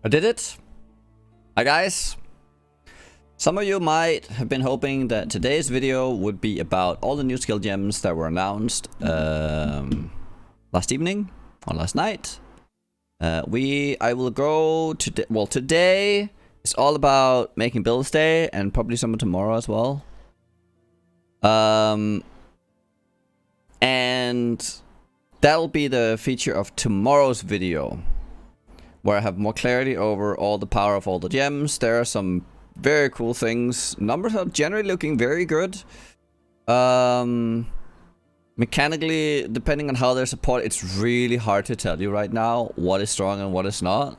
I did it. Hi guys. Some of you might have been hoping that today's video would be about all the new skill gems that were announced last evening or last night. I will go today. Well, today is all about making build day and probably some of tomorrow as well. And that'll be the feature of tomorrow's video, where I have more clarity over all the power of all the gems. There are some very cool things. Numbers are generally looking very good. Mechanically, depending on how they're supported, it's really hard to tell you right now what is strong and what is not.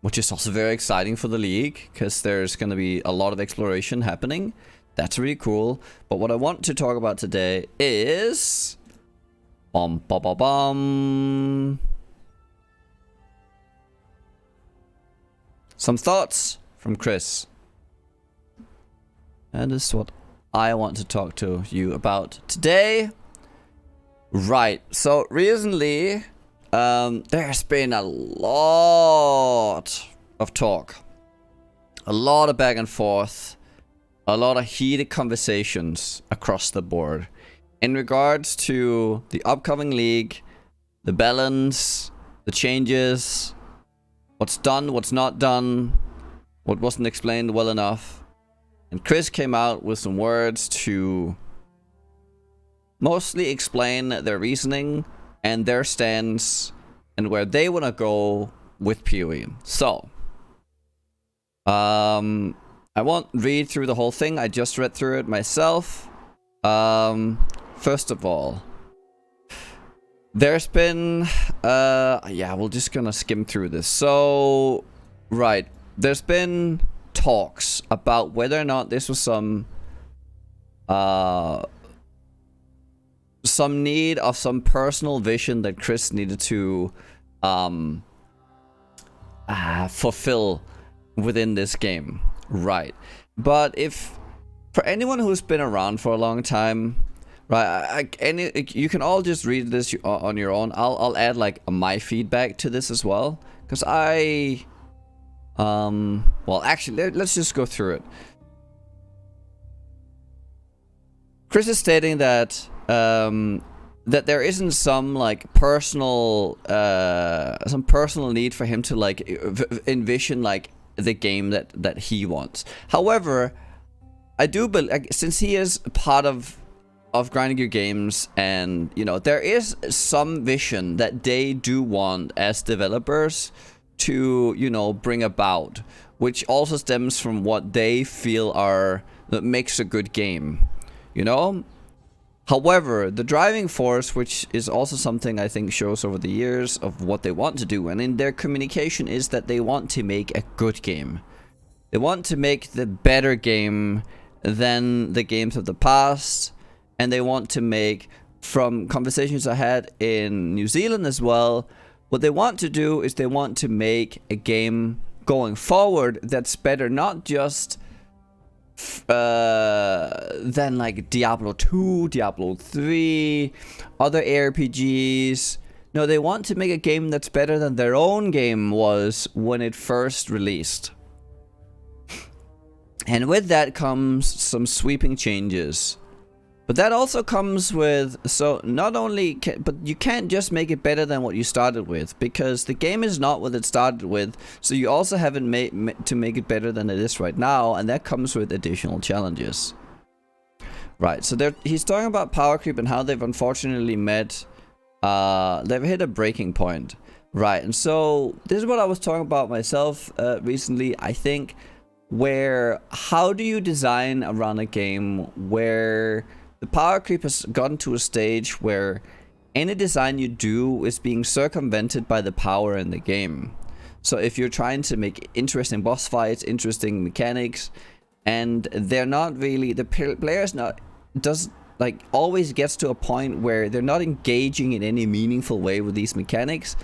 Which is also very exciting for the league, because there's going to be a lot of exploration happening. That's really cool. But what I want to talk about today is... some thoughts from Chris. And this is what I want to talk to you about today. Right, so recently there's been a lot of talk, a lot of back and forth, a lot of heated conversations across the board in regards to the upcoming league, the balance, the changes, what's done, what's not done, what wasn't explained well enough. And Chris came out with some words to mostly explain their reasoning and their stance and where they want to go with PoE. So, I won't read through the whole thing. I just read through it myself. First of all, there's been, yeah, we're just gonna skim through this. So, right, there's been talks about whether or not this was some need of some personal vision that Chris needed to fulfill within this game. Right. But if, for anyone who's been around for a long time, right, you can all just read this on your own. I'll add like my feedback to this as well, because well, actually, let's just go through it. Chris is stating that that there isn't some like personal need for him to like envision like the game that he wants. However, I do believe, since he is part of grinding your games, and you know, there is some vision that they do want as developers to, you know, bring about, which also stems from what they feel that makes a good game, you know. However, the driving force, which is also something I think shows over the years of what they want to do, and in their communication, is that they want to make a good game. They want to make the better game than the games of the past, and they want to make, from conversations I had in New Zealand as well, what they want to do is they want to make a game going forward that's better, not just than like Diablo 2, Diablo 3, other ARPGs. No, they want to make a game that's better than their own game was when it first released. And with that comes some sweeping changes. But that also comes with, so not only but you can't just make it better than what you started with, because the game is not what it started with, so you also haven't made to make it better than it is right now, and that comes with additional challenges. Right, so he's talking about power creep and how they've unfortunately they've hit a breaking point. Right, and so this is what I was talking about myself recently, I think, where how do you design around a game where the power creep has gotten to a stage where any design you do is being circumvented by the power in the game. So if you're trying to make interesting boss fights, interesting mechanics, and they're not really, the players always gets to a point where they're not engaging in any meaningful way with these mechanics,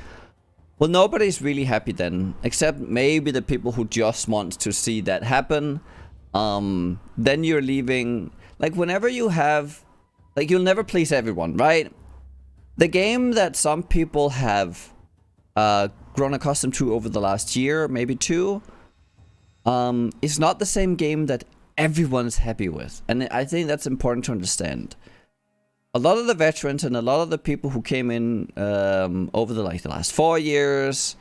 well, nobody's really happy then, except maybe the people who just want to see that happen. Then you're leaving, like, whenever you have, like, you'll never please everyone, right? The game that some people have grown accustomed to over the last year, maybe two, is not the same game that everyone's happy with. And I think that's important to understand. A lot of the veterans and a lot of the people who came in over the last 4 years,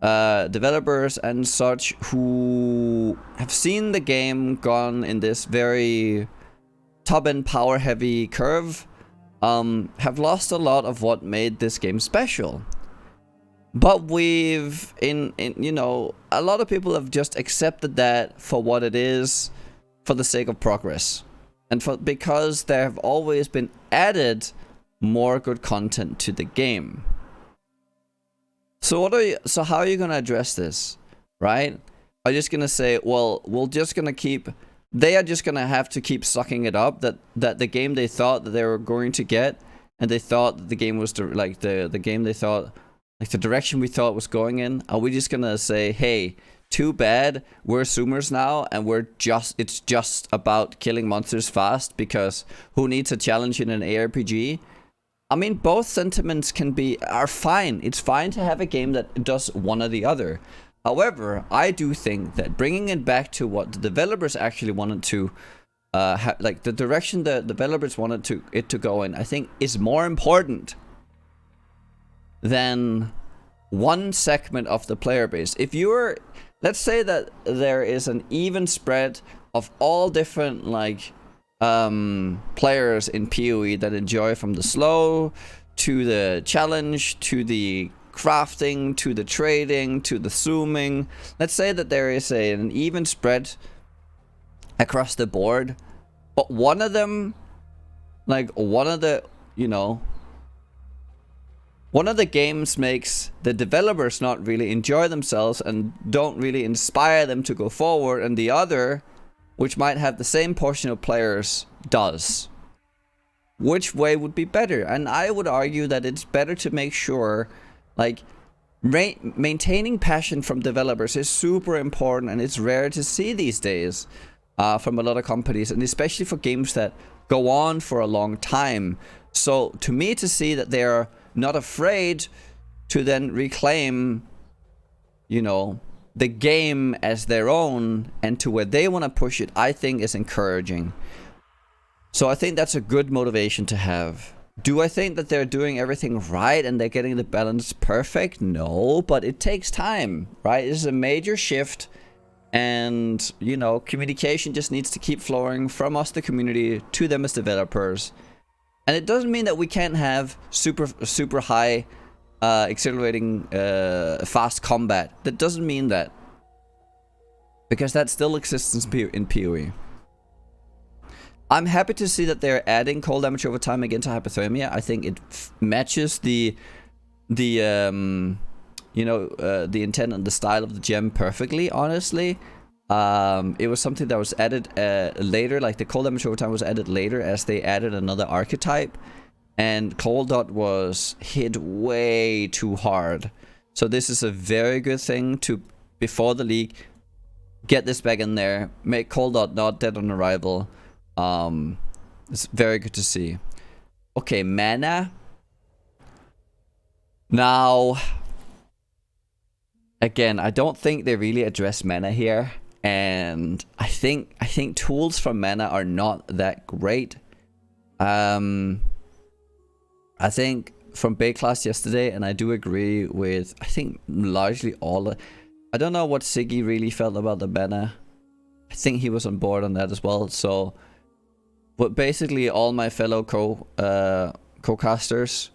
developers and such, who have seen the game gone in this very top-end power-heavy curve, have lost a lot of what made this game special. But we've, you know, a lot of people have just accepted that for what it is, for the sake of progress. And because there have always been added more good content to the game. So how are you gonna address this, right? Are you just gonna say, well, they are just gonna have to keep sucking it up, that the game they thought that they were going to get, and they thought that the game was the game they thought, like the direction we thought was going in? Are we just gonna say, hey, too bad, we're zoomers now, and it's just about killing monsters fast, because who needs a challenge in an ARPG? I mean, both sentiments are fine. It's fine to have a game that does one or the other. However, I do think that bringing it back to what the developers actually wanted to, like the direction the developers wanted it to go in, I think is more important than one segment of the player base. Let's say that there is an even spread of all different players in PoE that enjoy from the slow to the challenge to the crafting to the trading to the zooming. Let's say that there is an even spread across the board, but one of the games makes the developers not really enjoy themselves and don't really inspire them to go forward, and the other, which might have the same portion of players, does. Which way would be better? And I would argue that it's better to make sure, maintaining passion from developers is super important, and it's rare to see these days from a lot of companies, and especially for games that go on for a long time. So to me, to see that they're not afraid to then reclaim, the game as their own and to where they want to push it, I think is encouraging. So I think that's a good motivation to have. Do I think that they're doing everything right and they're getting the balance perfect? No, but it takes time, right? This is a major shift, and communication just needs to keep flowing from us, the community, to them as developers. And it doesn't mean that we can't have super high accelerating fast combat. That doesn't mean that, because that still exists in PoE. I'm happy to see that they're adding cold damage over time again to hypothermia. I think it matches the intent and the style of the gem perfectly, honestly. It was something that was added later, like the cold damage over time was added later as they added another archetype, and cold dot was hit way too hard. So this is a very good thing to, before the league, get this back in there, make cold dot not dead on arrival. It's very good to see. Okay, mana. Now, again, I don't think they really address mana here. And I think tools for mana are not that great. I think from Backlash yesterday, and I do agree with, I think largely all. I don't know what Siggy really felt about the mana. I think he was on board on that as well. So, but basically all my fellow co-casters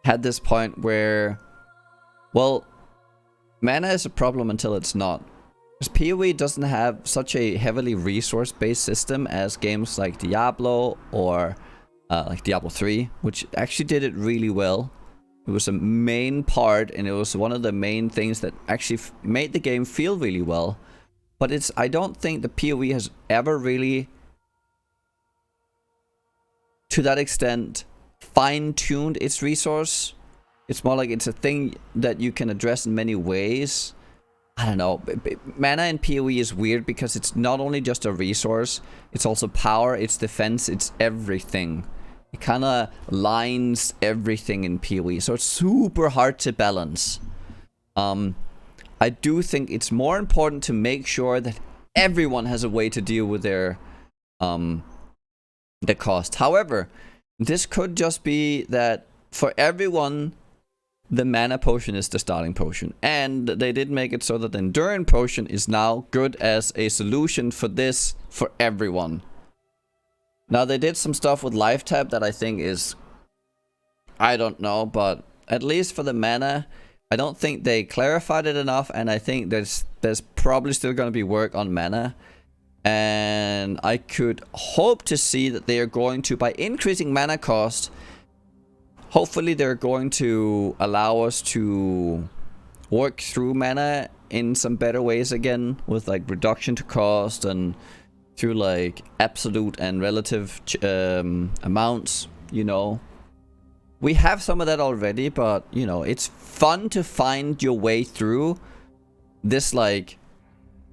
had this point where, well, mana is a problem until it's not. Because PoE doesn't have such a heavily resource-based system as games like Diablo or like Diablo 3, which actually did it really well. It was a main part, and it was one of the main things that actually made the game feel really well. But I don't think the PoE has ever really, to that extent, fine-tuned its resource. It's more like it's a thing that you can address in many ways. I don't know. Mana in PoE is weird because it's not only just a resource, it's also power, it's defense, it's everything. It kind of lines everything in PoE, so it's super hard to balance. I do think it's more important to make sure that everyone has a way to deal with their the cost. However, this could just be that for everyone, the mana potion is the starting potion, and they did make it so that the endurance potion is now good as a solution for this for everyone. Now they did some stuff with life tap that I think is, I don't know, but at least for the mana, I don't think they clarified it enough, and I think there's probably still going to be work on mana. And I could hope to see that they are going to, by increasing mana cost, hopefully they're going to allow us to work through mana in some better ways again, with like reduction to cost and through like absolute and relative amounts, you know. We have some of that already, but you know, it's fun to find your way through this like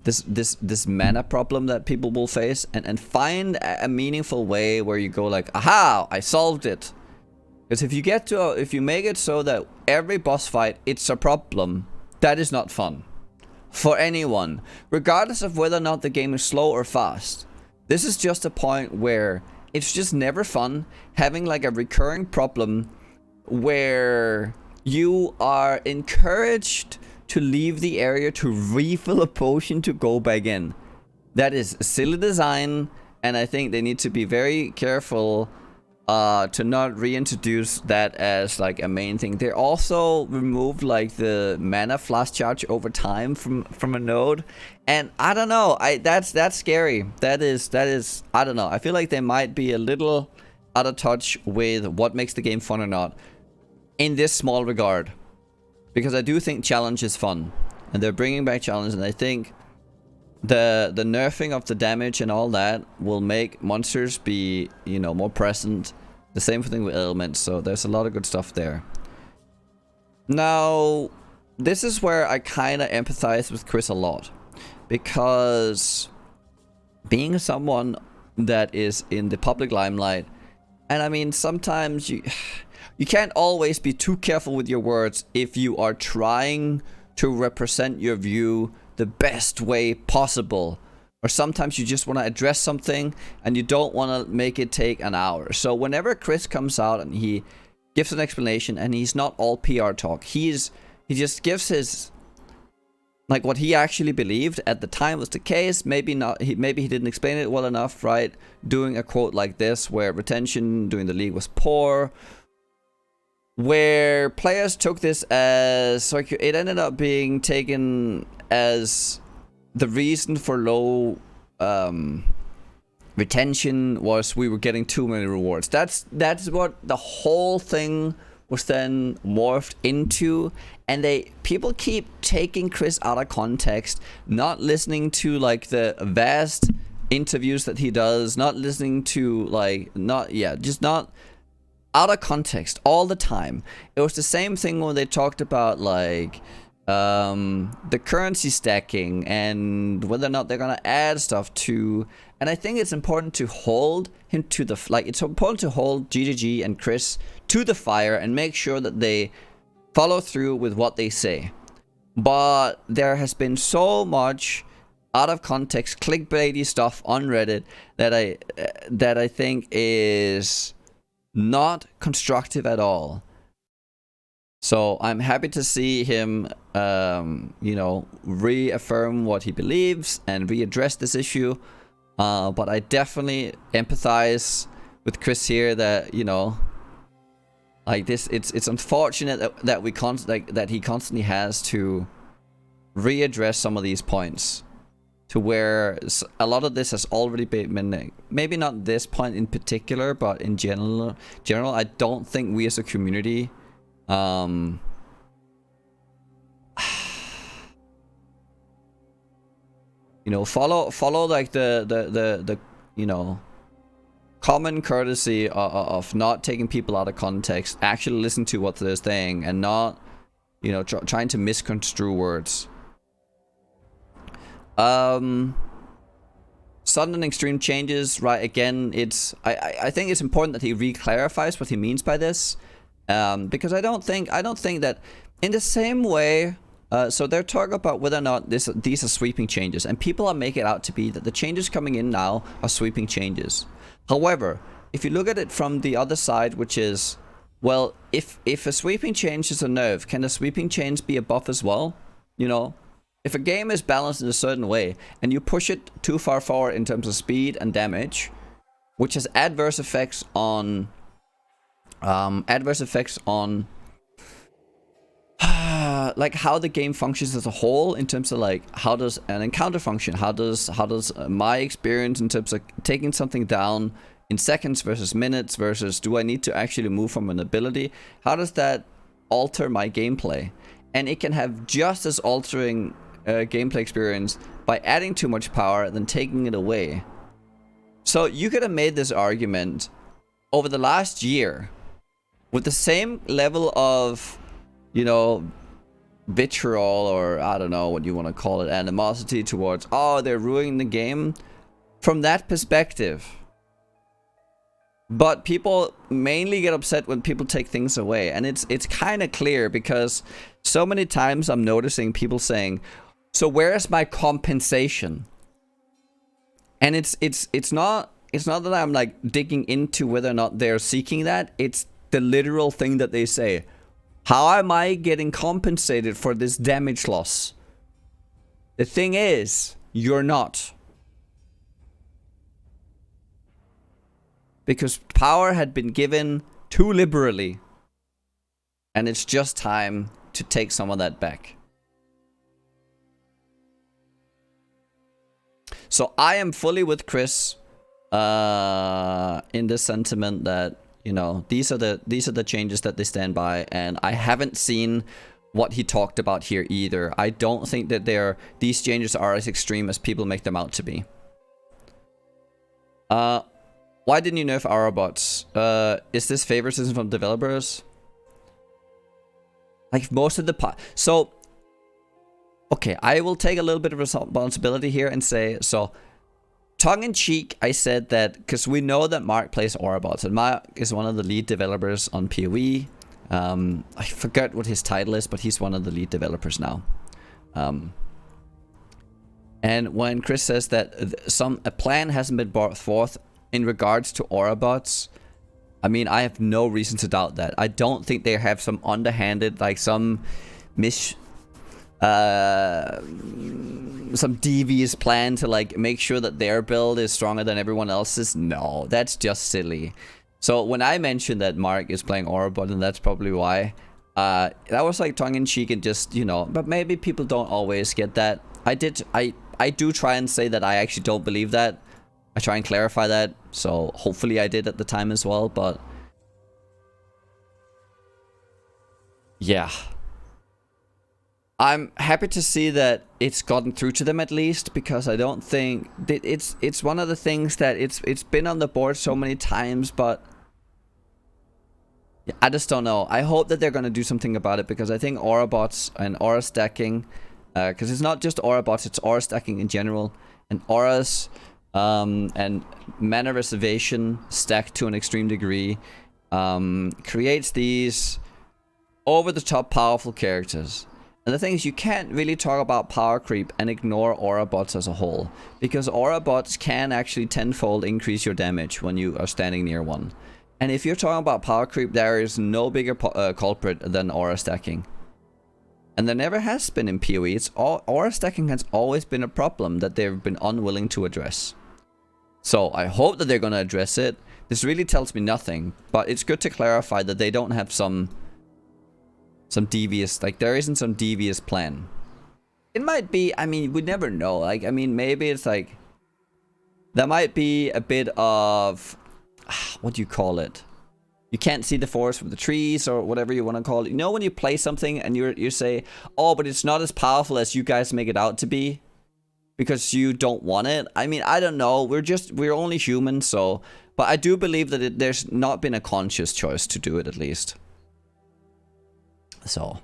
this mana problem that people will face, and find a meaningful way where you go like, aha, I solved it. Because if you make it so that every boss fight it's a problem, that is not fun for anyone, regardless of whether or not the game is slow or fast. This is just a point where it's just never fun having like a recurring problem where you are encouraged to leave the area to refill a potion to go back in. That is silly design, and I think they need to be very careful to not reintroduce that as like a main thing. They also removed like the mana flash charge over time from a node, and I don't know. That's scary. That is I don't know. I feel like they might be a little out of touch with what makes the game fun or not in this small regard. Because I do think challenge is fun, and they're bringing back challenge, and I think the nerfing of the damage and all that will make monsters be, you know, more present. The same thing with elements, so there's a lot of good stuff there. Now, this is where I kind of empathize with Chris a lot, because being someone that is in the public limelight, and I mean, sometimes you can't always be too careful with your words if you are trying to represent your view the best way possible. Or sometimes you just want to address something and you don't want to make it take an hour. So whenever Chris comes out and he gives an explanation, and he's not all PR talk, he just gives his, like, what he actually believed at the time was the case. Maybe not. Maybe he didn't explain it well enough, right? Doing a quote like this, where retention during the league was poor, where players took this as, like, it ended up being taken as the reason for low retention was we were getting too many rewards. That's what the whole thing was then morphed into, and people keep taking Chris out of context, not listening to like the vast interviews that he does, not listening to like, just not out of context all the time. It was the same thing when they talked about like the currency stacking and whether or not they're gonna add stuff to. And I think it's important to hold him to the, it's important to hold GGG and Chris to the fire and make sure that they follow through with what they say. But there has been so much out of context clickbaity stuff on Reddit that I think is not constructive at all. So I'm happy to see him reaffirm what he believes and readdress this issue. But I definitely empathize with Chris here that, like this, it's unfortunate that he constantly has to readdress some of these points, to where a lot of this has already been, maybe not this point in particular, but in general, I don't think we as a community follow like the common courtesy of not taking people out of context, actually listen to what they're saying, and not trying to misconstrue words. sudden and extreme changes, right? Again, it's I think it's important that he re-clarifies what he means by this, because I don't think that in the same way. So they're talking about whether or not these are sweeping changes, and people are making it out to be that the changes coming in now are sweeping changes. However, if you look at it from the other side, which is, well, if a sweeping change is a nerf, can a sweeping change be a buff as well? You know, if a game is balanced in a certain way and you push it too far forward in terms of speed and damage, which has adverse effects on like how the game functions as a whole, in terms of like how does an encounter function, how does my experience in terms of taking something down in seconds versus minutes versus do I need to actually move from an ability, how does that alter my gameplay? And it can have just as altering gameplay experience by adding too much power than taking it away. So you could have made this argument over the last year with the same level of, you know, vitriol, or I don't know what you want to call it, animosity towards, oh, they're ruining the game from that perspective. But people mainly get upset when people take things away, and it's kind of clear, because so many times I'm noticing people saying, so where is my compensation? And it's not that I'm like digging into whether or not they're seeking that. It's the literal thing that they say. How am I getting compensated for this damage loss? The thing is, you're not. Because power had been given too liberally. And it's just time to take some of that back. So I am fully with Chris in this sentiment that, you know, these are the changes that they stand by, and I haven't seen what he talked about here either. I don't think that these changes are as extreme as people make them out to be. Why didn't you nerf Aura bots? Is this favoritism from developers? Like most of the so okay, I will take a little bit of responsibility here and say, so tongue-in-cheek, I said that because we know that Mark plays Aura bots, and Mark is one of the lead developers on PoE. I forgot what his title is, but he's one of the lead developers now. And when Chris says that a plan hasn't been brought forth in regards to Aura bots, I mean, I have no reason to doubt that. I don't think they have some underhanded, like some devious plan to like make sure that their build is stronger than everyone else's. No, that's just silly. So when I mentioned that Mark is playing Aurabot, and that's probably why, that was like tongue-in-cheek and just, you know, but maybe people don't always get that. I do try and say that I actually don't believe that. I try and clarify that, so hopefully I did at the time as well, but yeah. I'm happy to see that it's gotten through to them at least, because I don't think it's one of the things that it's been on the board so many times, but yeah, I just don't know. I hope that they're going to do something about it, because I think aura bots and aura stacking, because it's not just aura bots, it's aura stacking in general, and auras and mana reservation stacked to an extreme degree creates these over-the-top powerful characters. And the thing is, you can't really talk about power creep and ignore aura bots as a whole, because aura bots can actually tenfold increase your damage when you are standing near one. And if you're talking about power creep, there is no bigger culprit than aura stacking. And there never has been in PoE. Aura stacking has always been a problem that they've been unwilling to address. So I hope that they're going to address it. This really tells me nothing, but it's good to clarify that they don't have some devious, like there isn't some devious plan. It might be, I mean, we never know. Like, I mean, maybe it's like, there might be a bit of, what do you call it? You can't see the forest from the trees, or whatever you want to call it. You know, when you play something and you say, oh, but it's not as powerful as you guys make it out to be, because you don't want it. I mean, I don't know. We're only human, so, but I do believe that there's not been a conscious choice to do it, at least. So,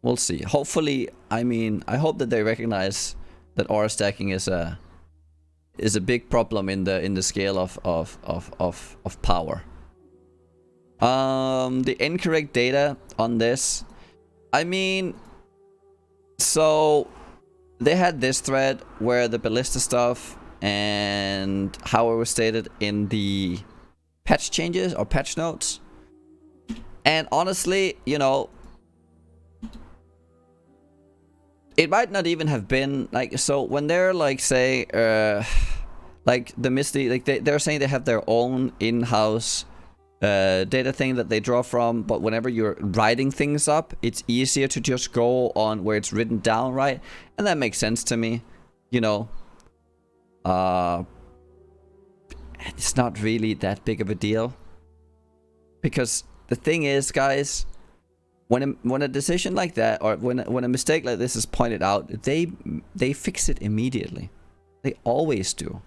we'll see. Hopefully, I mean, I hope that they recognize that aura stacking is a is a big problem in the scale of power. The incorrect data on this. I mean, so they had this thread where the Ballista stuff and how it was stated in the patch changes or patch notes. And honestly, you know, it might not even have been like, so when they're like, say, like the Misty, like they're saying they have their own in-house data thing that they draw from, but whenever you're writing things up, it's easier to just go on where it's written down, right? And that makes sense to me, you know. It's not really that big of a deal, because the thing is, guys, when a decision like that, or when a mistake like this is pointed out, they fix it immediately. They always do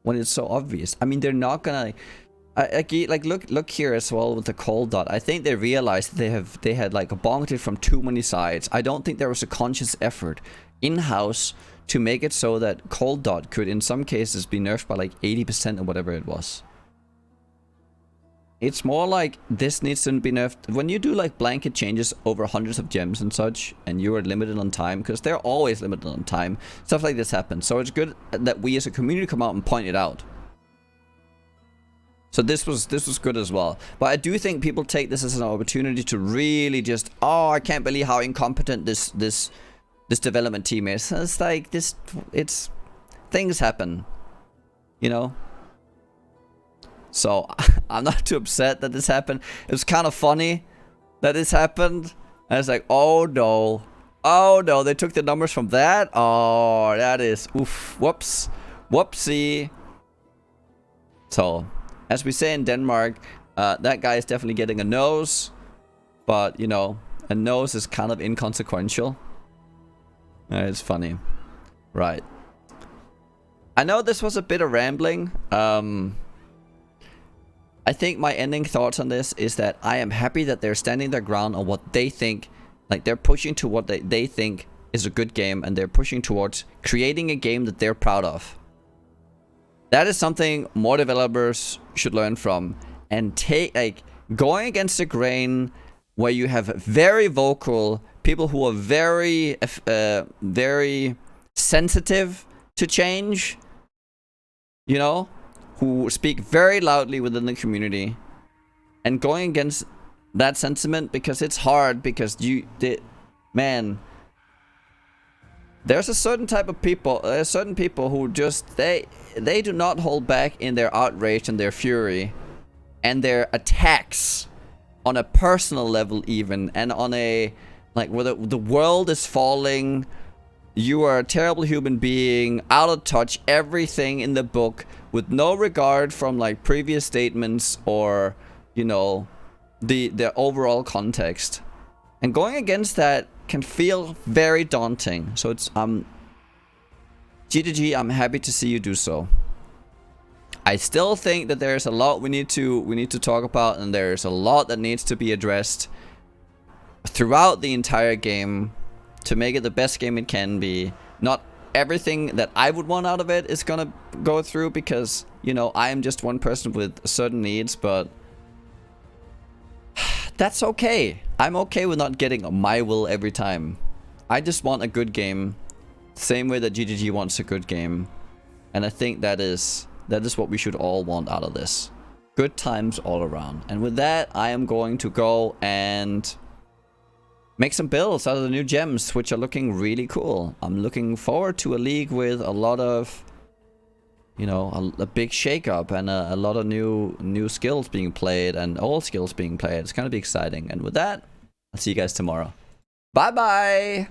when it's so obvious. I mean, they're not gonna like look here as well with the cold dot. I think they realized they had like bonked it from too many sides. I don't think there was a conscious effort in-house to make it so that cold dot could in some cases be nerfed by like 80% or whatever it was. It's more like this needs to be nerfed when you do like blanket changes over hundreds of gems and such, and you are limited on time, because they're always limited on time. Stuff like this happens, so it's good that we as a community come out and point it out. So this was good as well. But I do think people take this as an opportunity to really just, oh, I can't believe how incompetent this development team is. It's like it's things happen, you know. So I'm not too upset that this happened. It was kind of funny that this happened. And it's like, oh no, they took the numbers from that. Oh, that is oof, whoops, whoopsie. So, as we say in Denmark, that guy is definitely getting a nose, but you know, a nose is kind of inconsequential. It's funny, right? I know this was a bit of rambling. I think my ending thoughts on this is that I am happy that they're standing their ground on what they think, like they're pushing to what they think is a good game, and they're pushing towards creating a game that they're proud of. That is something more developers should learn from, and take, like, going against the grain where you have very vocal people who are very sensitive to change, you know, who speak very loudly within the community, and going against that sentiment, because it's hard, because man, there's a certain type of people, certain people who just, they do not hold back in their outrage and their fury and their attacks on a personal level even, and on a, like, where the world is falling, you are a terrible human being, out of touch, everything in the book, with no regard from like previous statements or, you know, the overall context. And going against that can feel very daunting. So it's GGG, I'm happy to see you do so. I still think that there's a lot we need to talk about, and there's a lot that needs to be addressed throughout the entire game to make it the best game it can be. Not everything that I would want out of it is gonna go through, because, you know, I am just one person with certain needs, but that's okay. I'm okay with not getting my will every time. I just want a good game, same way that GGG wants a good game, and I think that is what we should all want out of this. Good times all around. And with that, I am going to go and make some builds out of the new gems, which are looking really cool. I'm looking forward to a league with a lot of, you know, a big shakeup and a lot of new skills being played, and old skills being played. It's gonna be exciting. And with that, I'll see you guys tomorrow. Bye bye.